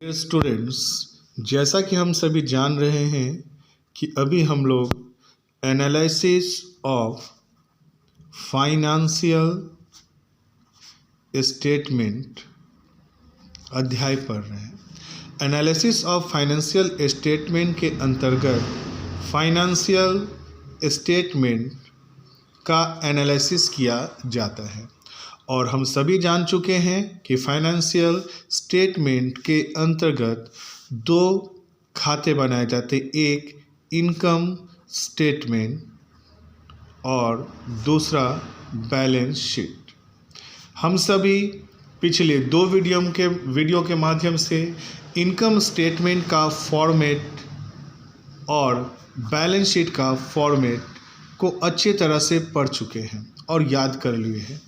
Students, जैसा कि हम सभी जान रहे हैं कि अभी हम लोग एनालिसिस ऑफ फाइनेंशियल स्टेटमेंट अध्याय पढ़ रहे हैं। एनालिसिस ऑफ फाइनेंशियल स्टेटमेंट के अंतर्गत फाइनेंशियल स्टेटमेंट का एनालिसिस किया जाता है और हम सभी जान चुके हैं कि फाइनेंशियल स्टेटमेंट के अंतर्गत दो खाते बनाए जाते, एक इनकम स्टेटमेंट और दूसरा बैलेंस शीट। हम सभी पिछले दो वीडियो के माध्यम से इनकम स्टेटमेंट का फॉर्मेट और बैलेंस शीट का फॉर्मेट को अच्छी तरह से पढ़ चुके हैं और याद कर लिए हैं।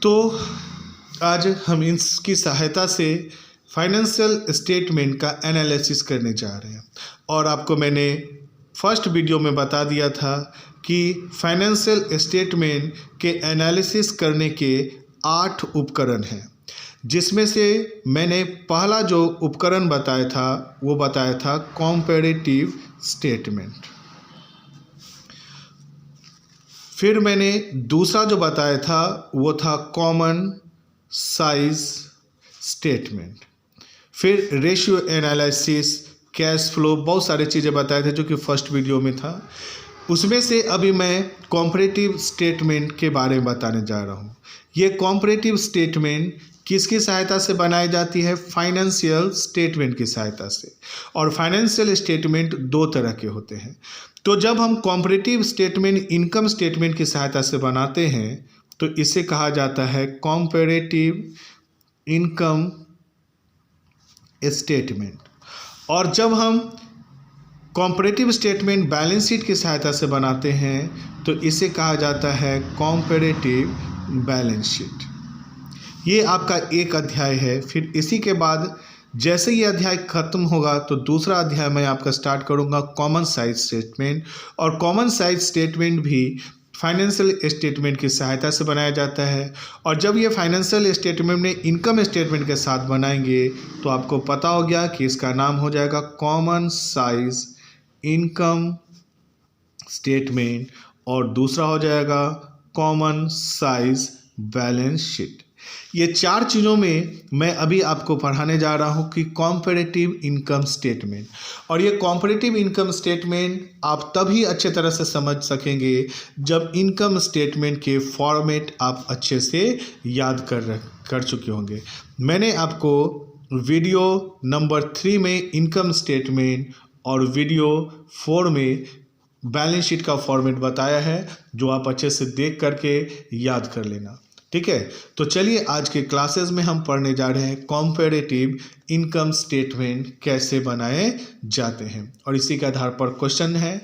तो आज हम इसकी सहायता से फाइनेंशियल स्टेटमेंट का एनालिसिस करने जा रहे हैं। और आपको मैंने फर्स्ट वीडियो में बता दिया था कि फाइनेंशियल स्टेटमेंट के एनालिसिस करने के 8 उपकरण हैं, जिसमें से मैंने पहला जो उपकरण बताया था वो बताया था कंपैरेटिव स्टेटमेंट। फिर मैंने दूसरा जो बताया था वो था कॉमन साइज स्टेटमेंट। फिर रेशियो एनालिसिस, कैश फ्लो, बहुत सारी चीज़ें बताए थे जो कि फर्स्ट वीडियो में था। उसमें से अभी मैं कॉम्परेटिव स्टेटमेंट के बारे में बताने जा रहा हूँ। ये कॉम्परेटिव स्टेटमेंट किसकी सहायता से बनाई जाती है? फाइनेंशियल स्टेटमेंट की सहायता से। और फाइनेंशियल स्टेटमेंट दो तरह के होते हैं। तो जब हम कॉम्परेटिव स्टेटमेंट इनकम स्टेटमेंट की सहायता से बनाते हैं तो इसे कहा जाता है कॉम्परेटिव इनकम स्टेटमेंट। और जब हम कॉम्परेटिव स्टेटमेंट बैलेंस शीट की सहायता से बनाते हैं तो इसे कहा जाता है कॉम्परेटिव बैलेंस शीट। ये आपका एक अध्याय है। फिर इसी के बाद जैसे ये अध्याय खत्म होगा तो दूसरा अध्याय मैं आपका स्टार्ट करूँगा कॉमन साइज स्टेटमेंट। और कॉमन साइज स्टेटमेंट भी फाइनेंशियल स्टेटमेंट की सहायता से बनाया जाता है। और जब ये फाइनेंशियल स्टेटमेंट में इनकम स्टेटमेंट के साथ बनाएंगे तो आपको पता हो गया कि इसका नाम हो जाएगा कॉमन साइज इनकम स्टेटमेंट और दूसरा हो जाएगा कॉमन साइज बैलेंस शीट। ये चार चीज़ों में मैं अभी आपको पढ़ाने जा रहा हूँ कि कॉम्परेटिव इनकम स्टेटमेंट। और ये कॉम्परेटिव इनकम स्टेटमेंट आप तभी अच्छे तरह से समझ सकेंगे जब इनकम स्टेटमेंट के फॉर्मेट आप अच्छे से याद कर चुके होंगे। मैंने आपको वीडियो नंबर 3 में इनकम स्टेटमेंट और वीडियो 4 में बैलेंस शीट का फॉर्मेट बताया है, जो आप अच्छे से देख करके याद कर लेना। ठीक है, तो चलिए आज के क्लासेस में हम पढ़ने जा रहे हैं कॉम्पैरेटिव इनकम स्टेटमेंट कैसे बनाए जाते हैं और इसी के आधार पर क्वेश्चन है।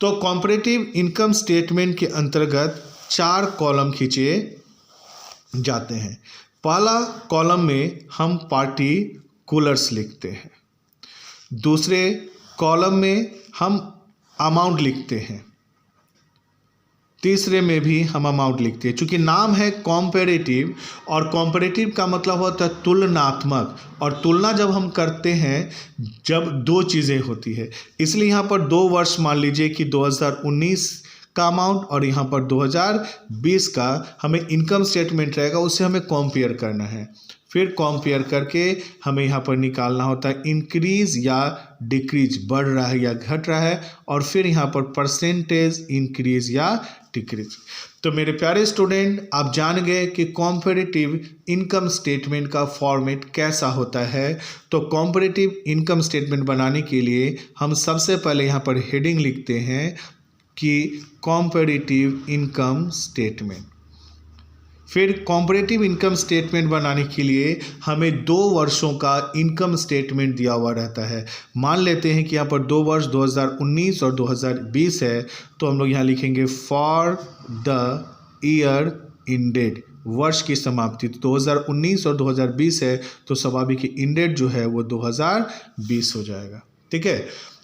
तो कॉम्पैरेटिव इनकम स्टेटमेंट के अंतर्गत 4 कॉलम खींचे जाते हैं। पहला कॉलम में हम पार्टिकुलर्स लिखते हैं, दूसरे कॉलम में हम अमाउंट लिखते हैं, तीसरे में भी हम अमाउंट लिखते हैं। चूँकि नाम है कॉम्पैरेटिव और कॉम्पैरेटिव का मतलब होता है तुलनात्मक, और तुलना जब हम करते हैं जब दो चीज़ें होती है, इसलिए यहाँ पर 2 वर्ष मान लीजिए कि 2019 का अमाउंट और यहाँ पर 2020 का हमें इनकम स्टेटमेंट रहेगा, उससे हमें कंपेयर करना है। फिर कंपेयर करके हमें यहाँ पर निकालना होता है इंक्रीज या डिक्रीज, बढ़ रहा है या घट रहा है, और फिर यहाँ पर परसेंटेज इंक्रीज या डिक्रीज। तो मेरे प्यारे स्टूडेंट, आप जान गए कि कॉम्पैरेटिव इनकम स्टेटमेंट का फॉर्मेट कैसा होता है। तो कॉम्पैरेटिव इनकम स्टेटमेंट बनाने के लिए हम सबसे पहले यहाँ पर हेडिंग लिखते हैं कि कॉम्पैरेटिव इनकम स्टेटमेंट। फिर कॉम्पैरेटिव इनकम स्टेटमेंट बनाने के लिए हमें 2 वर्षों का इनकम स्टेटमेंट दिया हुआ रहता है। मान लेते हैं कि यहाँ पर 2 वर्ष 2019 और 2020 है, तो हम लोग यहाँ लिखेंगे फॉर द ईयर इंडेड, वर्ष की समाप्ति। तो 2019 और 2020 है तो स्वाभाविक इंडेड जो है वो 2020 हो जाएगा। ठीक है,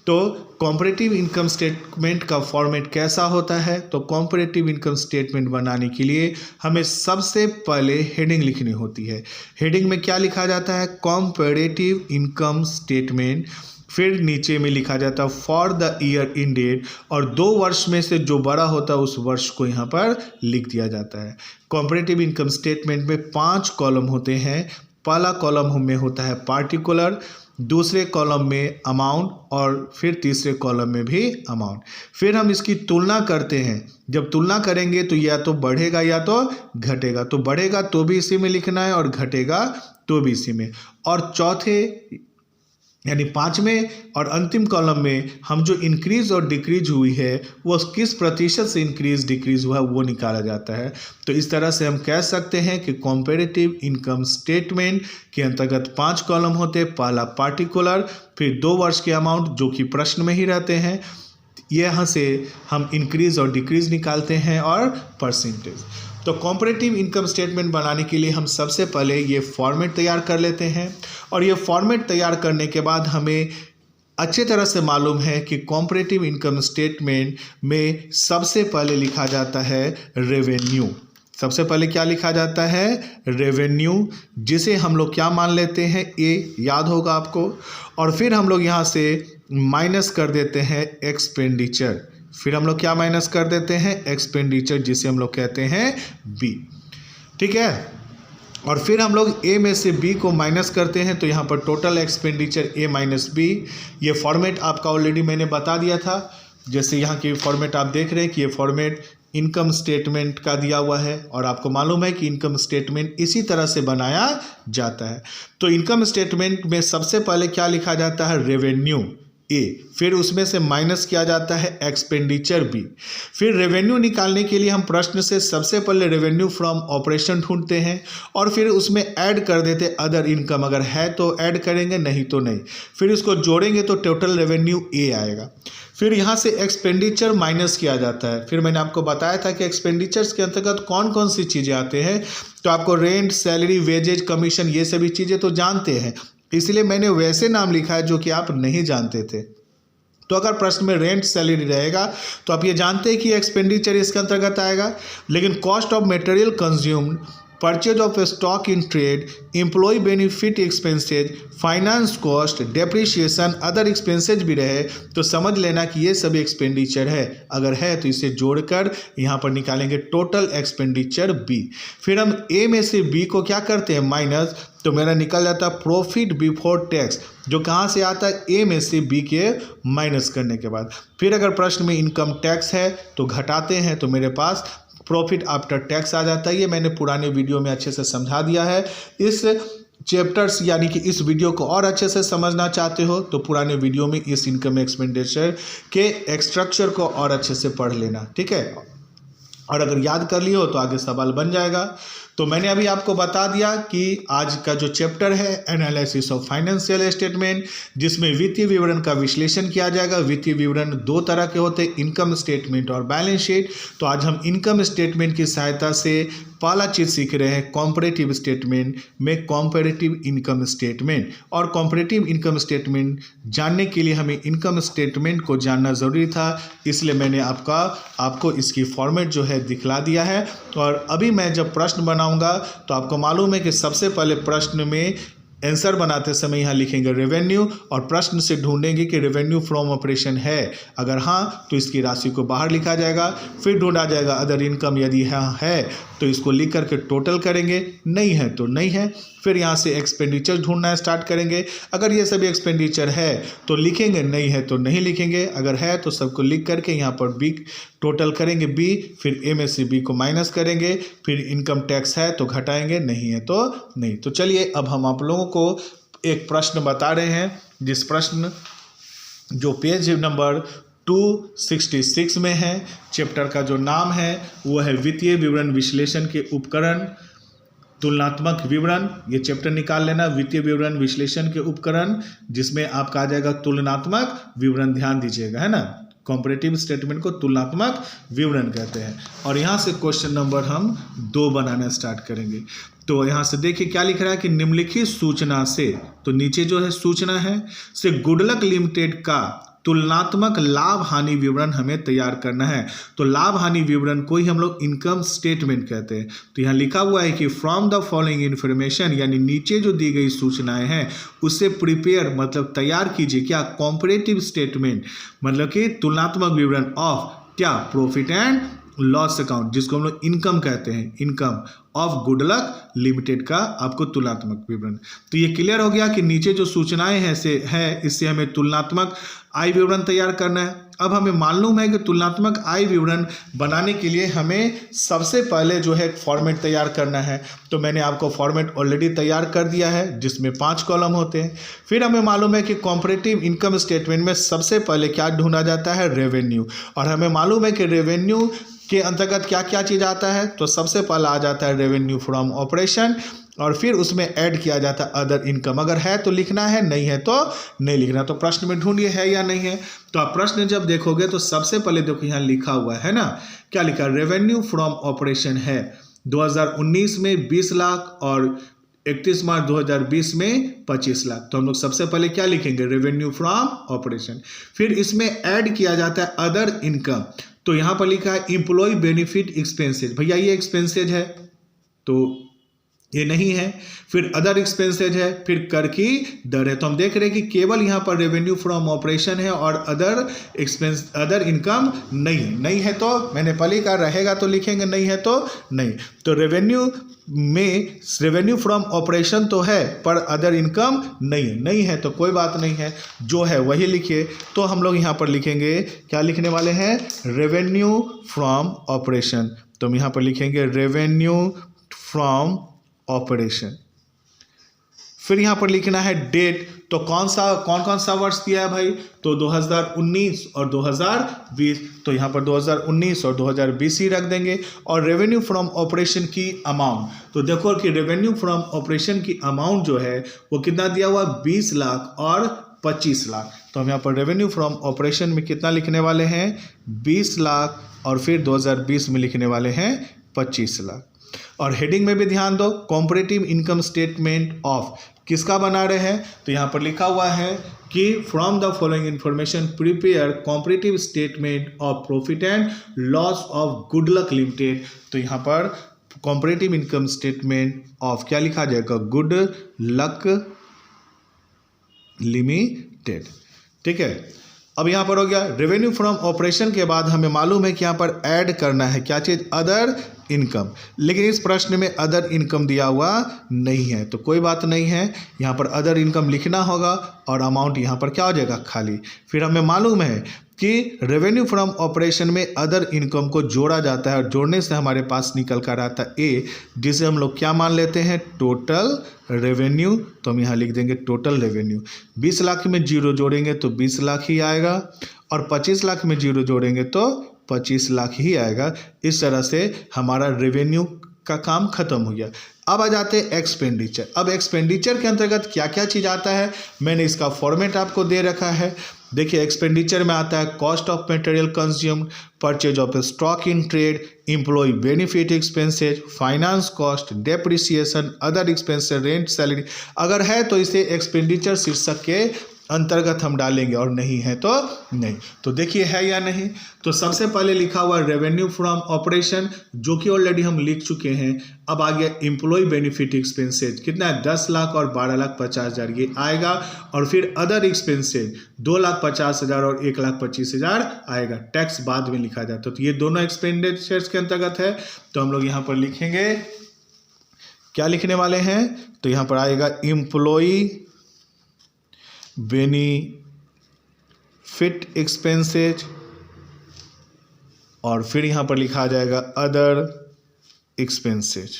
तो कॉम्परेटिव इनकम स्टेटमेंट का फॉर्मेट कैसा होता है? तो कॉम्परेटिव इनकम स्टेटमेंट बनाने के लिए हमें सबसे पहले हेडिंग लिखनी होती है। हेडिंग में क्या लिखा जाता है? Comparative income statement. फिर नीचे में लिखा जाता है for the year ended, और 2 वर्ष में से जो बड़ा होता है उस वर्ष को यहाँ पर लिख दिया जाता है। कॉम्परेटिव इनकम स्टेटमेंट में 5 कॉलम होते हैं। पहला कॉलम में होता है पार्टिकुलर, दूसरे कॉलम में अमाउंट, और फिर तीसरे कॉलम में भी अमाउंट। फिर हम इसकी तुलना करते हैं। जब तुलना करेंगे तो या तो बढ़ेगा या तो घटेगा। तो बढ़ेगा तो भी इसी में लिखना है और घटेगा तो भी इसी में। और चौथे यानी 5वें और अंतिम कॉलम में हम जो इंक्रीज और डिक्रीज हुई है वो किस प्रतिशत से इंक्रीज डिक्रीज हुआ वो निकाला जाता है। तो इस तरह से हम कह सकते हैं कि कॉम्परेटिव इनकम स्टेटमेंट के अंतर्गत 5 कॉलम होते हैं। पहला पार्टिकुलर, फिर 2 वर्ष के अमाउंट जो कि प्रश्न में ही रहते हैं, यहाँ से हम इंक्रीज और डिक्रीज निकालते हैं और परसेंटेज। तो कॉम्परेटिव इनकम स्टेटमेंट बनाने के लिए हम सबसे पहले ये फॉर्मेट तैयार कर लेते हैं, और ये फॉर्मेट तैयार करने के बाद हमें अच्छे तरह से मालूम है कि कॉम्परेटिव इनकम स्टेटमेंट में सबसे पहले लिखा जाता है रेवेन्यू। सबसे पहले क्या लिखा जाता है? रेवेन्यू, जिसे हम लोग क्या मान लेते हैं? ए, याद होगा आपको। और फिर हम लोग यहाँ से माइनस कर देते हैं एक्सपेंडिचर। फिर हम लोग क्या माइनस कर देते हैं? एक्सपेंडिचर, जिसे हम लोग कहते हैं बी। ठीक है। और फिर हम लोग ए में से बी को माइनस करते हैं, तो यहाँ पर टोटल एक्सपेंडिचर ए माइनस बी। ये फॉर्मेट आपका ऑलरेडी मैंने बता दिया था। जैसे यहाँ की फॉर्मेट आप देख रहे हैं कि ये फॉर्मेट इनकम स्टेटमेंट का दिया हुआ है, और आपको मालूम है कि इनकम स्टेटमेंट इसी तरह से बनाया जाता है। तो इनकम स्टेटमेंट में सबसे पहले क्या लिखा जाता है? रेवेन्यू ए, फिर उसमें से माइनस किया जाता है एक्सपेंडिचर बी। फिर रेवेन्यू निकालने के लिए हम प्रश्न से सबसे पहले रेवेन्यू फ्रॉम ऑपरेशन ढूंढते हैं, और फिर उसमें ऐड कर देते अदर इनकम। अगर है तो ऐड करेंगे, नहीं तो नहीं। फिर इसको जोड़ेंगे तो टोटल रेवेन्यू ए आएगा। फिर यहाँ से एक्सपेंडिचर माइनस किया जाता है। फिर मैंने आपको बताया था कि एक्सपेंडिचर्स के अंतर्गत कौन कौन सी चीज़ें आते हैं। तो आपको रेंट, सैलरी, वेजेज, कमीशन, ये सभी चीज़ें तो जानते हैं, इसलिए मैंने वैसे नाम लिखा है जो कि आप नहीं जानते थे। तो अगर प्रश्न में रेंट, सैलरी रहेगा तो आप ये जानते हैं कि एक्सपेंडिचर इसके अंतर्गत आएगा। लेकिन cost of material consumed, purchase of stock in trade, employ benefit expenses, finance cost, depreciation, other expenses भी रहे तो समझ लेना कि ये सभी एक्सपेंडिचर है। अगर है तो इसे जोड़कर यहाँ पर निकालेंगे टोटल एक्सपेंडिचर बी। फिर हम ए में से बी को क्या करते हैं? माइनस, तो मेरा निकल जाता है प्रॉफिट बिफोर टैक्स, जो कहाँ से आता है? ए में से बी के माइनस करने के बाद। फिर अगर प्रश्न में इनकम टैक्स है तो घटाते हैं, तो मेरे पास प्रॉफिट आफ्टर टैक्स आ जाता है। ये मैंने पुराने वीडियो में अच्छे से समझा दिया है। इस चैप्टर्स यानी कि इस वीडियो को और अच्छे से समझना चाहते हो तो पुराने वीडियो में इस इनकम एक्सपेंडिचर के स्ट्रक्चर को और अच्छे से पढ़ लेना। ठीक है, और अगर याद कर लियो तो आगे सवाल बन जाएगा। तो मैंने अभी आपको बता दिया कि आज का जो चैप्टर है एनालिसिस ऑफ फाइनेंशियल स्टेटमेंट, जिसमें वित्तीय विवरण का विश्लेषण किया जाएगा। वित्तीय विवरण 2 तरह के होते हैं, इनकम स्टेटमेंट और बैलेंस शीट। तो आज हम इनकम स्टेटमेंट की सहायता से पहला चीज़ सीख रहे हैं कॉम्परेटिव स्टेटमेंट में कॉम्परेटिव इनकम स्टेटमेंट। और कॉम्परेटिव इनकम स्टेटमेंट जानने के लिए हमें इनकम स्टेटमेंट को जानना ज़रूरी था, इसलिए मैंने आपको इसकी फॉर्मेट जो है दिखला दिया है। और अभी मैं जब प्रश्न बनाऊंगा तो आपको मालूम है कि सबसे पहले प्रश्न में आंसर बनाते समय यहाँ लिखेंगे रेवेन्यू, और प्रश्न से ढूंढेंगे कि रेवेन्यू फ्रॉम ऑपरेशन है। अगर हाँ तो इसकी राशि को बाहर लिखा जाएगा। फिर ढूंढा जाएगा अदर इनकम, यदि हाँ है तो इसको लिख करके टोटल करेंगे, नहीं है तो नहीं है। फिर यहाँ से एक्सपेंडिचर ढूंढना स्टार्ट करेंगे। अगर ये सभी एक्सपेंडिचर है तो लिखेंगे, नहीं है तो नहीं लिखेंगे। अगर है तो सबको लिख करके यहाँ पर बी टोटल करेंगे बी, फिर ए में से बी को माइनस करेंगे। फिर इनकम टैक्स है तो घटाएंगे, नहीं है तो नहीं। तो चलिए अब हम आप लोगों को एक प्रश्न बता रहे हैं, जिस प्रश्न जो पेज नंबर 266 में है। चैप्टर का जो नाम है वो है वित्तीय विवरण विश्लेषण के उपकरण, तुलनात्मक विवरण। ये चैप्टर निकाल लेना, वित्तीय विवरण विश्लेषण के उपकरण, जिसमें आपका आ जाएगा तुलनात्मक विवरण। ध्यान दीजिएगा, है ना। कॉम्परेटिव स्टेटमेंट को तुलनात्मक विवरण कहते हैं। और यहाँ से क्वेश्चन नंबर हम 2 बनाना स्टार्ट करेंगे। तो यहाँ से देखिए क्या लिख रहा है कि निम्नलिखित सूचना से, तो नीचे जो है सूचना है, से गुडलक लिमिटेड का तुलनात्मक लाभ हानि विवरण हमें तैयार करना है। तो लाभ हानि विवरण को ही हम लोग इनकम स्टेटमेंट कहते हैं। तो यहाँ लिखा हुआ है कि फ्रॉम द फॉलोइंग इन्फॉर्मेशन, यानी नीचे जो दी गई सूचनाएं हैं उससे प्रिपेयर मतलब तैयार कीजिए क्या, कॉम्परेटिव स्टेटमेंट मतलब कि तुलनात्मक विवरण ऑफ क्या, प्रॉफिट एंड लॉस अकाउंट, जिसको हम लोग इनकम कहते हैं, इनकम ऑफ गुडलक लिमिटेड का आपको तुलनात्मक विवरण। तो ये क्लियर हो गया कि नीचे जो सूचनाएं हैं इससे हमें तुलनात्मक आय विवरण तैयार करना है। अब हमें मालूम है कि तुलनात्मक आय विवरण बनाने के लिए हमें सबसे पहले जो है फॉर्मेट तैयार करना है। तो मैंने आपको फॉर्मेट ऑलरेडी तैयार कर दिया है जिसमें 5 कॉलम होते हैं। फिर हमें मालूम है कि कॉम्परेटिव इनकम स्टेटमेंट में सबसे पहले क्या ढूंढा जाता है, रेवेन्यू। और हमें मालूम है कि रेवेन्यू के अंतर्गत क्या क्या चीज़ आता है। तो सबसे पहला आ जाता है रेवेन्यू फ्रॉम ऑपरेशन, और फिर उसमें ऐड किया जाता है अदर इनकम। अगर है तो लिखना है, नहीं है तो नहीं लिखना। तो प्रश्न में ढूंढिए है या नहीं है। तो आप प्रश्न जब देखोगे तो सबसे पहले देखो यहाँ लिखा हुआ है ना, क्या लिखा, रेवेन्यू फ्रॉम ऑपरेशन है 2019 में 20 लाख और 31 मार्च 2020 में 25 लाख। तो हम लोग सबसे पहले क्या लिखेंगे, रेवेन्यू फ्रॉम ऑपरेशन। फिर इसमें ऐड किया जाता है अदर इनकम। तो यहाँ पर लिखा है एम्प्लॉय बेनिफिट एक्सपेंसेज, भैया ये एक्सपेंसेज है तो ये नहीं है। फिर अदर एक्सपेंसेज है, फिर कर की दर है। तो हम देख रहे हैं कि केवल यहाँ पर रेवेन्यू फ्रॉम ऑपरेशन है और अदर एक्सपेंस अदर इनकम नहीं है। नहीं है तो मैंने पहले कहा रहेगा तो लिखेंगे, नहीं है तो नहीं। तो रेवेन्यू में रेवेन्यू फ्रॉम ऑपरेशन तो है पर अदर इनकम नहीं है। नहीं है तो कोई बात नहीं है, जो है वही लिखिए। तो हम लोग यहाँ पर लिखेंगे, क्या लिखने वाले हैं, रेवेन्यू फ्रॉम ऑपरेशन। तो हम यहाँ पर लिखेंगे रेवेन्यू फ्रॉम ऑपरेशन। फिर यहाँ पर लिखना है डेट। तो कौन कौन सा वर्ष दिया है भाई, तो 2019 और 2020। तो यहाँ पर 2019 और 2020 ही रख देंगे। और रेवेन्यू फ्रॉम ऑपरेशन की अमाउंट, तो देखो कि रेवेन्यू फ्रॉम ऑपरेशन की अमाउंट जो है वो कितना दिया हुआ, 20 लाख और 25 लाख। तो हम यहाँ पर रेवेन्यू फ्रॉम ऑपरेशन में कितना लिखने वाले हैं, 20 लाख, और फिर 2020 में लिखने वाले हैं 25 लाख। और हेडिंग में भी ध्यान दो, कॉम्परेटिव इनकम स्टेटमेंट ऑफ किसका बना रहे हैं। तो यहाँ पर लिखा हुआ है कि from the following information prepare comparative statement of profit and loss of good luck limited. तो यहाँ पर कॉम्परेटिव इनकम स्टेटमेंट ऑफ क्या लिखा जाएगा, गुड लक लिमिटेड। ठीक है, अब यहाँ पर हो गया रेवेन्यू फ्रॉम ऑपरेशन के बाद हमें मालूम है कि यहाँ पर ऐड करना है क्या चीज़, अदर इनकम। लेकिन इस प्रश्न में अदर इनकम दिया हुआ नहीं है तो कोई बात नहीं है, यहाँ पर अदर इनकम लिखना होगा और अमाउंट यहाँ पर क्या हो जाएगा, खाली। फिर हमें मालूम है कि रेवेन्यू फ्रॉम ऑपरेशन में अदर इनकम को जोड़ा जाता है और जोड़ने से हमारे पास निकल कर आता है ए, जिसे हम लोग क्या मान लेते हैं, टोटल रेवेन्यू। तो हम यहाँ लिख देंगे टोटल रेवेन्यू। 20 लाख में जीरो जोड़ेंगे तो 20 लाख ही आएगा, और 25 लाख में जीरो जोड़ेंगे तो 25 लाख ही आएगा। इस तरह से हमारा रेवेन्यू का काम खत्म हो गया। अब आ जाते हैं एक्सपेंडिचर। अब एक्सपेंडिचर के अंतर्गत क्या क्या चीज़ आता है, मैंने इसका फॉर्मेट आपको दे रखा है। देखिए एक्सपेंडिचर में आता है cost of material consumed, purchase of stock in trade, employ benefit expenses, finance cost, depreciation, other expenses, rent, salary. अगर है तो इसे एक्सपेंडिचर शीर्षक के अंतर्गत हम डालेंगे और नहीं है तो नहीं। तो देखिए है या नहीं। तो सबसे पहले लिखा हुआ रेवेन्यू फ्रॉम ऑपरेशन जो कि ऑलरेडी हम लिख चुके हैं। अब आ गया एम्प्लॉय बेनिफिट एक्सपेंसेज, कितना है, 10 लाख और 12,50,000 ये आएगा। और फिर अदर एक्सपेंसेज 2,50,000 और 1,25,000 आएगा। टैक्स बाद में लिखा जाता है। तो ये दोनों एक्सपेंडिचर्स के अंतर्गत है। तो हम लोग यहाँ पर लिखेंगे, क्या लिखने वाले हैं, तो यहाँ पर आएगा एम्प्लॉय बेनिफिट एक्सपेंसेज, और फिर यहाँ पर लिखा जाएगा अदर एक्सपेंसेज।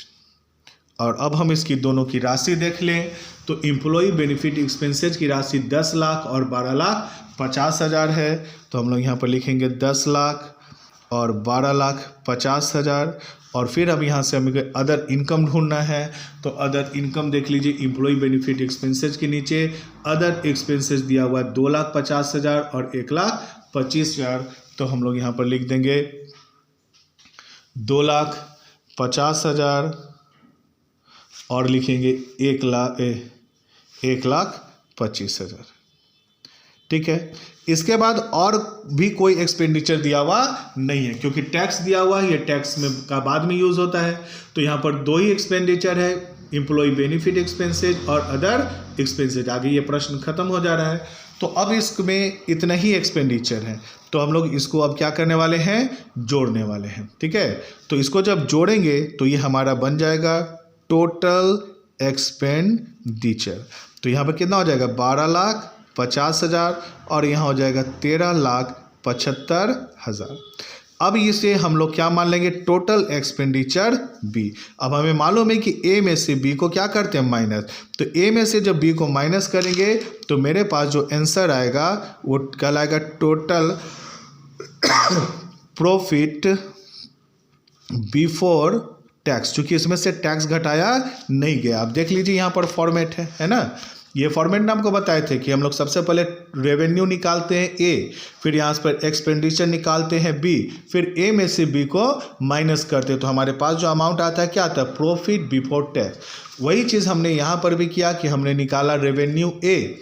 और अब हम इसकी दोनों की राशि देख लें तो एम्प्लॉय बेनिफिट एक्सपेंसेज की राशि 10 लाख और 12,50,000 है। तो हम लोग यहाँ पर लिखेंगे 10 लाख और 12,50,000। और फिर अब यहाँ से हमें अदर इनकम ढूंढना है। तो अदर इनकम देख लीजिए, एम्प्लॉय बेनिफिट एक्सपेंसेज के नीचे अदर एक्सपेंसेज दिया हुआ है 2,50,000 और 1,25,000। तो हम लोग यहाँ पर लिख देंगे 2,50,000 और लिखेंगे 1,25,000। ठीक है। इसके बाद और भी कोई एक्सपेंडिचर दिया हुआ नहीं है, क्योंकि टैक्स दिया हुआ है, ये टैक्स में का बाद में यूज़ होता है। तो यहाँ पर दो ही एक्सपेंडिचर है, एम्प्लॉय बेनिफिट एक्सपेंसेज और अदर एक्सपेंसेज। आगे ये प्रश्न खत्म हो जा रहा है। तो अब इसमें इतना ही एक्सपेंडिचर है, तो हम लोग इसको अब क्या करने वाले हैं, जोड़ने वाले हैं, ठीक है। तो इसको जब जोड़ेंगे तो ये हमारा बन जाएगा टोटल एक्सपेंडिचर। तो यहाँ पर कितना हो जाएगा, 12,50,000 और यहाँ हो जाएगा 13,75,000। अब इसे हम लोग क्या मान लेंगे, टोटल एक्सपेंडिचर बी। अब हमें मालूम है कि ए में से बी को क्या करते हैं, माइनस। तो ए में से जब बी को माइनस करेंगे तो मेरे पास जो आंसर आएगा वो कहलाएगा टोटल प्रॉफिट बिफोर टैक्स। चूंकि इसमें से टैक्स घटाया नहीं गया। आप देख लीजिए यहाँ पर फॉर्मेट है ना, ये फॉर्मेट ना आपको बताए थे कि हम लोग सबसे पहले रेवेन्यू निकालते हैं ए, फिर यहाँ पर एक्सपेंडिचर निकालते हैं बी, फिर ए में से बी को माइनस करते हैं तो हमारे पास जो अमाउंट आता है क्या आता है, प्रॉफिट बिफोर टैक्स। वही चीज़ हमने यहाँ पर भी किया कि हमने निकाला रेवेन्यू ए,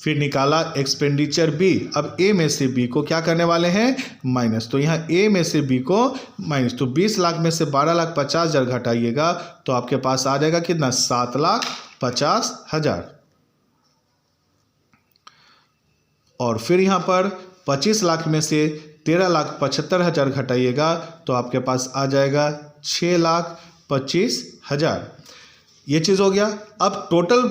फिर निकाला एक्सपेंडिचर बी। अब ए में से बी को क्या करने वाले हैं, माइनस। तो यहाँ ए में से बी को माइनस, तो 20 लाख में से 12,50,000 घटाइएगा तो आपके पास आ जाएगा कितना, 7,50,000। और फिर यहाँ पर 25 लाख में से 13,75,000 घटाइएगा तो आपके पास आ जाएगा 6,25,000। ये चीज़ हो गया। अब टोटल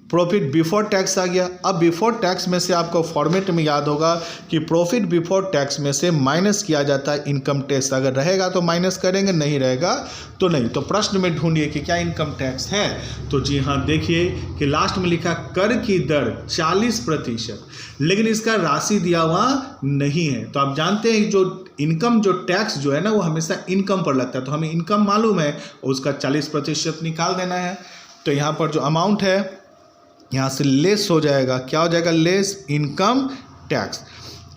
प्रॉफिट बिफोर टैक्स आ गया। अब बिफोर टैक्स में से आपको फॉर्मेट में याद होगा कि प्रॉफिट बिफोर टैक्स में से माइनस किया जाता है इनकम टैक्स। अगर रहेगा तो माइनस करेंगे, नहीं रहेगा तो नहीं। तो प्रश्न में ढूंढिए कि क्या इनकम टैक्स है। तो जी हाँ, देखिए कि लास्ट में लिखा कर की दर 40%, लेकिन इसका राशि दिया हुआ नहीं है। तो आप जानते हैं जो इनकम जो टैक्स जो है ना वो हमेशा इनकम पर लगता है, तो हमें इनकम मालूम है, उसका 40% निकाल देना है। तो यहाँ पर जो अमाउंट है यहाँ से लेस हो जाएगा, क्या हो जाएगा, लेस इनकम टैक्स।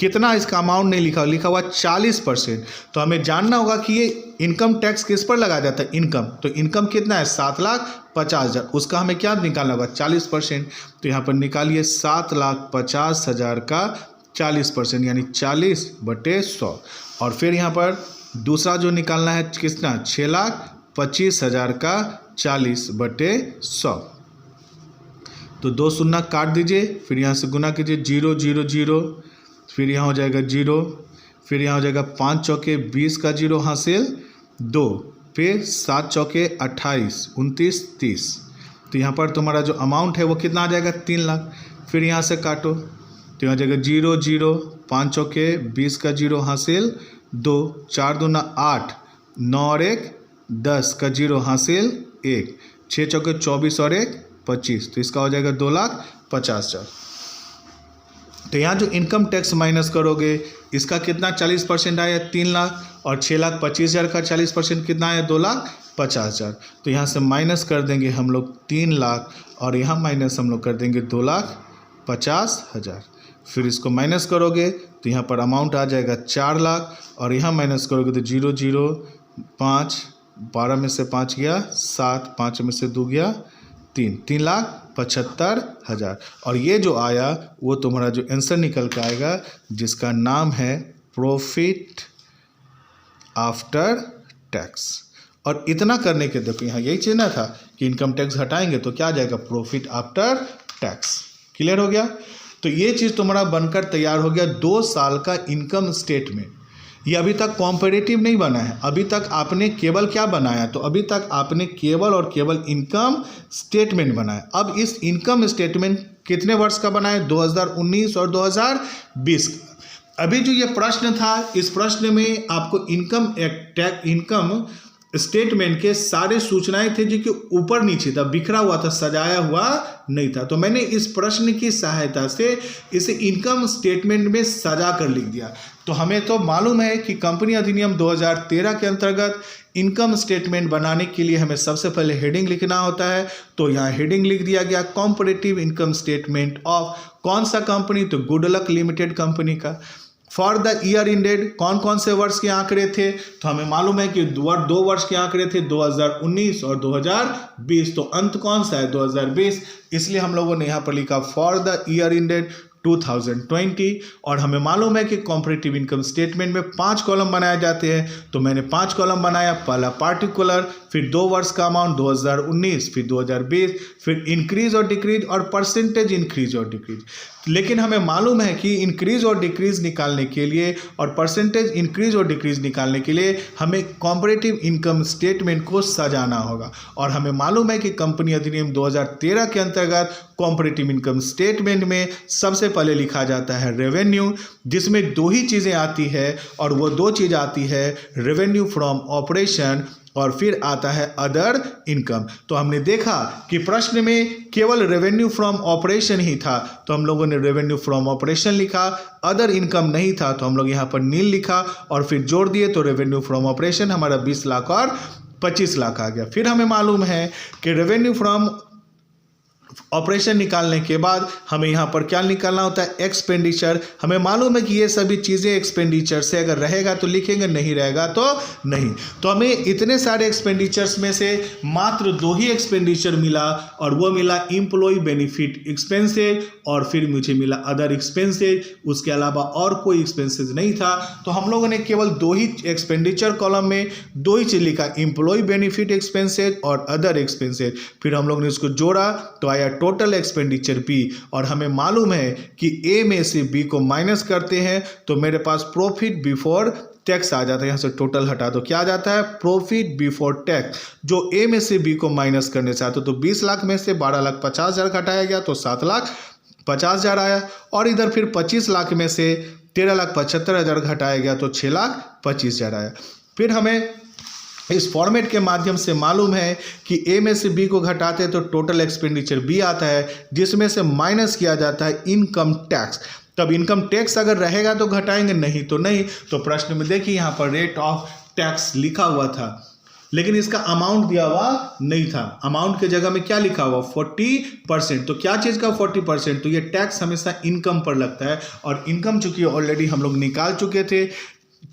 कितना इसका अमाउंट नहीं लिखा, लिखा हुआ 40%। तो हमें जानना होगा कि ये इनकम टैक्स किस पर लगाया जाता है, इनकम। तो इनकम कितना है, 7,50,000, उसका हमें क्या निकालना होगा, 40%। तो यहाँ पर निकालिए 7,50,000 का 40%, यानी 40/100। और फिर यहाँ पर दूसरा जो निकालना है कितना, 6,25,000 का 40/100। तो 2 शून्य काट दीजिए, फिर यहाँ से गुना कीजिए, 0 0 0, फिर यहाँ हो जाएगा 0, फिर यहाँ हो जाएगा 5 चौके 20 का 0 हासिल 2, फिर 7 चौके 28, 29, 30। तो यहाँ पर तुम्हारा जो अमाउंट है वो कितना आ जाएगा, 3 लाख। फिर यहाँ से काटो तो यहाँ जाएगा 0 0, 5 चौके 20 का 0 हासिल 2, 4 दूना 8, 9 और 1 10 का 0 हासिल 1, 6 चौके 24 और 1 25। तो इसका हो जाएगा 2,50,000। तो यहाँ जो इनकम टैक्स माइनस करोगे इसका कितना 40% आया, 3 लाख, और 6,25,000 का 40% कितना आया, 2,50,000। तो यहाँ से माइनस कर देंगे हम लोग 3 लाख, और यहाँ माइनस हम लोग कर देंगे 2,50,000। फिर इसको माइनस करोगे तो यहाँ पर अमाउंट आ जाएगा 4 लाख, और यहाँ माइनस करोगे तो 0 0, 5, 12 में से 5 गया 7, 5 में से 2 गया 3, 3,75,000। और ये जो आया वो तुम्हारा जो आंसर निकल के आएगा, जिसका नाम है प्रॉफिट आफ्टर टैक्स। और इतना करने के देखो यहाँ यही चीज़ ना था कि इनकम टैक्स हटाएंगे तो क्या आ जाएगा, प्रॉफिट आफ्टर टैक्स। क्लियर हो गया। तो ये चीज़ तुम्हारा बनकर तैयार हो गया 2 साल का इनकम स्टेटमेंट। ये अभी तक कॉम्परेटिव नहीं बना है, अभी तक आपने केवल क्या बनाया, तो अभी तक आपने केवल और केवल इनकम स्टेटमेंट बनाया। अब इस इनकम स्टेटमेंट कितने वर्ष का बनाया, 2019 और 2020 का। अभी जो ये प्रश्न था, इस प्रश्न में आपको इनकम स्टेटमेंट के सारे सूचनाएं थे जो कि ऊपर नीचे था, बिखरा हुआ था, सजाया हुआ नहीं था। तो मैंने इस प्रश्न की सहायता से इसे इनकम स्टेटमेंट में सजा कर लिख दिया। तो हमें तो मालूम है कि कंपनी अधिनियम 2013 के अंतर्गत इनकम स्टेटमेंट बनाने के लिए हमें सबसे पहले हेडिंग लिखना होता है। तो यहाँ हेडिंग लिख दिया गया कंपैरेटिव इनकम स्टेटमेंट ऑफ कौन सा कंपनी, तो गुडलक लिमिटेड कंपनी का। फॉर द ईयर इंडेड कौन कौन से वर्ष के आंकड़े थे, तो हमें मालूम है कि 2 वर्ष के आंकड़े थे, 2019 और 2020। तो अंत कौन सा है, 2020। इसलिए हम लोगों ने यहाँ पर लिखा फॉर द ईयर इंडेड 2020। और हमें मालूम है कि कॉम्परेटिव इनकम स्टेटमेंट में 5 कॉलम बनाए जाते हैं, तो मैंने 5 कॉलम बनाया। पहला पार्टिकुलर, फिर 2 वर्ष का अमाउंट 2019, फिर 2020, फिर इंक्रीज और डिक्रीज और परसेंटेज इंक्रीज और डिक्रीज। लेकिन हमें मालूम है कि इंक्रीज और डिक्रीज निकालने के लिए और परसेंटेज इंक्रीज और डिक्रीज निकालने के लिए हमें कॉम्परेटिव इनकम स्टेटमेंट को सजाना होगा। और हमें मालूम है कि कंपनी अधिनियम 2013 के अंतर्गत कॉम्परेटिव इनकम स्टेटमेंट में सबसे पहले लिखा जाता है रेवेन्यू, जिसमें 2 ही चीज़ें आती है, और वो 2 चीज़ आती है रेवेन्यू फ्रॉम ऑपरेशन और फिर आता है अदर इनकम। तो हमने देखा कि प्रश्न में केवल रेवेन्यू फ्रॉम ऑपरेशन ही था, तो हम लोगों ने रेवेन्यू फ्रॉम ऑपरेशन लिखा, अदर इनकम नहीं था तो हम लोग यहाँ पर नील लिखा और फिर जोड़ दिए, तो रेवेन्यू फ्रॉम ऑपरेशन हमारा 20 लाख और 25 लाख आ गया। फिर हमें मालूम है कि रेवेन्यू फ्रॉम ऑपरेशन निकालने के बाद हमें यहाँ पर क्या निकालना होता है, एक्सपेंडिचर। हमें मालूम है कि ये सभी चीज़ें एक्सपेंडिचर से अगर रहेगा तो लिखेंगे, नहीं रहेगा तो नहीं। तो हमें इतने सारे एक्सपेंडिचर्स में से मात्र 2 ही एक्सपेंडिचर मिला, और वो मिला एम्प्लॉय बेनिफिट एक्सपेंसेज और फिर मुझे मिला अदर एक्सपेंसेज। उसके अलावा और कोई एक्सपेंसेज नहीं था, तो हम लोगों ने केवल 2 ही एक्सपेंडिचर कॉलम में 2 ही चीज़ लिखा, एम्प्लॉय बेनिफिट एक्सपेंसेज और अदर एक्सपेंसेज। फिर हम लोग ने इसको जोड़ा तो आया टोटल एक्सपेंडिचर बी, और हमें मालूम है कि ए में से बी को माइनस करते हैं तो मेरे पास प्रॉफिट बिफोर टैक्स आ जाता है। यहाँ से टोटल हटा दो, क्या आ जाता है, प्रॉफिट बिफोर टैक्स। जो ए में से बी को माइनस करने चाहते तो 20 लाख में से 12,50,000 घटाया गया तो 7,50,000 आया, और इधर फिर 25 लाख में से 13,75,000 घटाया गया तो 6,25,000 आया। फिर हमें इस फॉर्मेट के माध्यम से मालूम है कि ए में से बी को घटाते हैं तो टोटल एक्सपेंडिचर बी आता है, जिसमें से माइनस किया जाता है इनकम टैक्स। तब इनकम टैक्स अगर रहेगा तो घटाएंगे, नहीं तो नहीं। तो प्रश्न में देखिए यहाँ पर रेट ऑफ टैक्स लिखा हुआ था, लेकिन इसका अमाउंट दिया हुआ नहीं था। अमाउंट के जगह में क्या लिखा हुआ, 40%। तो क्या चीज़ का 40%, तो ये टैक्स हमेशा इनकम पर लगता है, और इनकम चूंकि ऑलरेडी हम लोग निकाल चुके थे,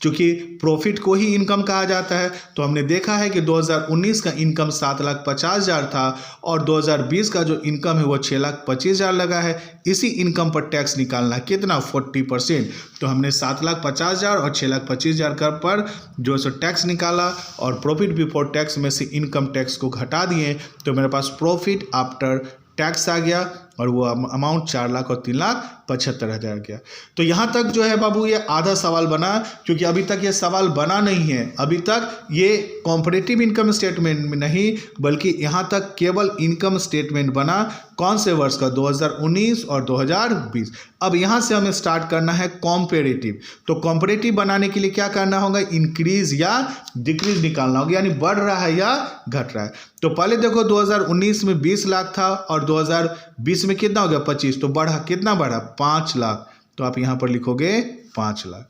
चूँकि प्रॉफिट को ही इनकम कहा जाता है। तो हमने देखा है कि 2019 का इनकम 7,50,000 था, और 2020 का जो इनकम है वो 6,25,000 लगा है। इसी इनकम पर टैक्स निकालना है, कितना, 40%। तो हमने 7,50,000 और 6,25,000 का पर जो सो टैक्स निकाला, और प्रॉफिट बिफोर टैक्स में से इनकम टैक्स को घटा दिए, तो मेरे पास प्रॉफिट आफ्टर टैक्स आ गया, और वो अमाउंट 4,00,000 और 3,75,000 गया। तो यहाँ तक जो है बाबू ये आधा सवाल बना, क्योंकि अभी तक ये सवाल बना नहीं है। अभी तक ये कॉम्परेटिव इनकम स्टेटमेंट में नहीं, बल्कि यहाँ तक केवल इनकम स्टेटमेंट बना, कौन से वर्ष का, 2019 और 2020। अब यहाँ से हमें स्टार्ट करना है कॉम्पेरेटिव। तो कॉम्पेरेटिव बनाने के लिए क्या करना होगा, इंक्रीज या डिक्रीज निकालना होगा, यानी बढ़ रहा है या घट रहा है। तो पहले देखो 2019 में 20 लाख था और 2020 में कितना हो गया, 25। तो बढ़ा, कितना बढ़ा, 5 लाख। तो आप यहाँ पर लिखोगे 5 लाख।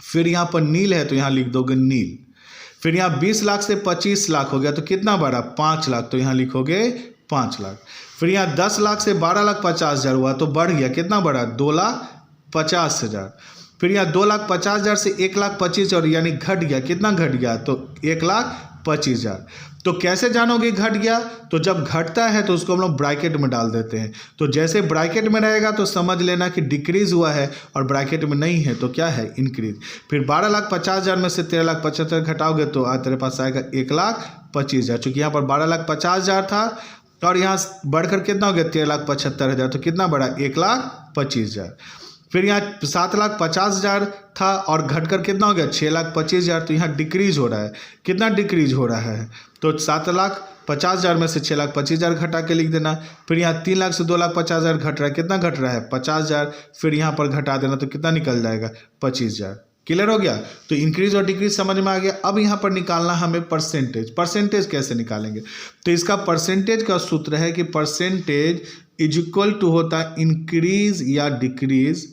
फिर यहाँ पर नील है तो यहाँ लिख दोगे नील। फिर यहाँ 20 लाख से 25 लाख हो गया तो कितना बढ़ा, 5 लाख। तो यहाँ लिखोगे 5 लाख। फिर यहाँ 10 लाख से 12,50,000 हुआ तो बढ़ गया, कितना बढ़ा, 2,50,000। फिर यहाँ 2,50,000 से 1,25,000 और यानी घट गया, कितना घट गया, तो 1,25,000। तो कैसे जानोगे घट गया, तो जब घटता है तो उसको हम लोग ब्रैकेट में डाल देते हैं। तो जैसे ब्रैकेट में रहेगा तो समझ लेना कि डिक्रीज हुआ है, और ब्रैकेट में नहीं है तो क्या है, इंक्रीज। फिर 12,50,000 में से 13,75,000 घटाओगे तो तेरे पास आएगा 1,25,000। चूँकि यहाँ पर 12,50,000 था और यहाँ बढ़कर कितना हो गया, 13,75,000। तो कितना बढ़ा, 1,25,000। फिर यहाँ 7,50,000 था और घटकर कितना हो गया, 6,25,000। तो यहाँ डिक्रीज हो रहा है, कितना डिक्रीज हो रहा है, तो 7,50,000 में से 6,25,000 घटा के लिख देना। फिर यहाँ 3 लाख से 2,50,000 घट रहा है, कितना घट रहा है, 50,000। फिर यहाँ पर घटा देना तो कितना निकल जाएगा, 25,000। क्लियर हो गया। तो इंक्रीज और डिक्रीज समझ में आ गया। अब यहाँ पर निकालना हमें परसेंटेज। परसेंटेज कैसे निकालेंगे, तो इसका परसेंटेज का सूत्र है कि परसेंटेज इज इक्वल टू होता है इंक्रीज या डिक्रीज।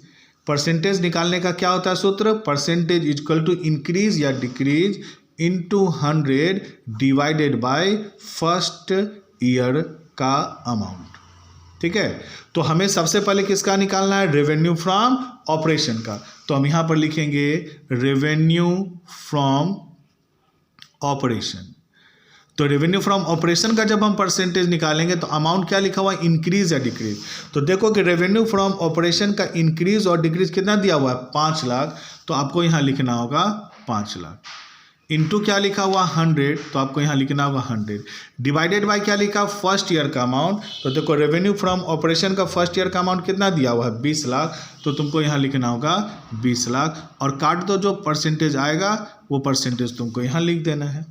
परसेंटेज निकालने का क्या होता है सूत्र, percentage is equal to increase या decrease into 100 divided by first year का अमाउंट। ठीक है, तो हमें सबसे पहले किसका निकालना है, रेवेन्यू फ्रॉम ऑपरेशन का। तो हम यहाँ पर लिखेंगे रेवेन्यू फ्रॉम ऑपरेशन। तो रेवेन्यू फ्रॉम ऑपरेशन का जब हम परसेंटेज निकालेंगे तो अमाउंट क्या लिखा हुआ है, इंक्रीज या डिक्रीज। तो देखो कि रेवेन्यू फ्रॉम ऑपरेशन का इंक्रीज और डिक्रीज कितना दिया हुआ है, 5 लाख, तो आपको यहाँ लिखना होगा 5 लाख। इनटू क्या लिखा हुआ 100, तो आपको यहाँ लिखना होगा 100, डिवाइडेड बाय क्या लिखा, फर्स्ट ईयर का अमाउंट। तो देखो रेवेन्यू फ्रॉम ऑपरेशन का फर्स्ट ईयर का अमाउंट कितना दिया हुआ है, 20 लाख, तो तुमको यहाँ लिखना होगा 20 लाख और काट दो, जो परसेंटेज आएगा वो परसेंटेज तुमको यहाँ लिख देना है।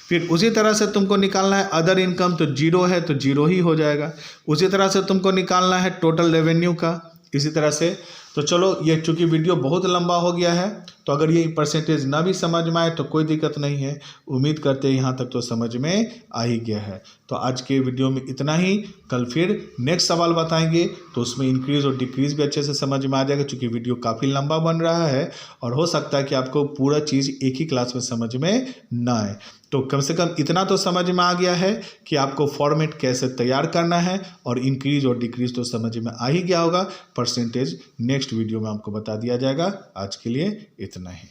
फिर उसी तरह से तुमको निकालना है अदर इनकम, तो 0 है तो 0 ही हो जाएगा। उसी तरह से तुमको निकालना है टोटल रेवेन्यू का, इसी तरह से। तो चलो, ये चूँकि वीडियो बहुत लंबा हो गया है, तो अगर ये परसेंटेज ना भी समझ में आए तो कोई दिक्कत नहीं है। उम्मीद करते हैं यहाँ तक तो समझ में आ ही गया है। तो आज के वीडियो में इतना ही। कल फिर नेक्स्ट सवाल बताएंगे, तो उसमें इंक्रीज़ और डिक्रीज़ भी अच्छे से समझ में आ जाएगा, क्योंकि वीडियो काफ़ी लंबा बन रहा है और हो सकता है कि आपको पूरा चीज़ एक ही क्लास में समझ में ना आए। तो कम से कम इतना तो समझ में आ गया है कि आपको फॉर्मेट कैसे तैयार करना है, और इंक्रीज और डिक्रीज तो समझ में आ ही गया होगा। परसेंटेज नेक्स्ट वीडियो में आपको बता दिया जाएगा। आज के लिए इतना ही।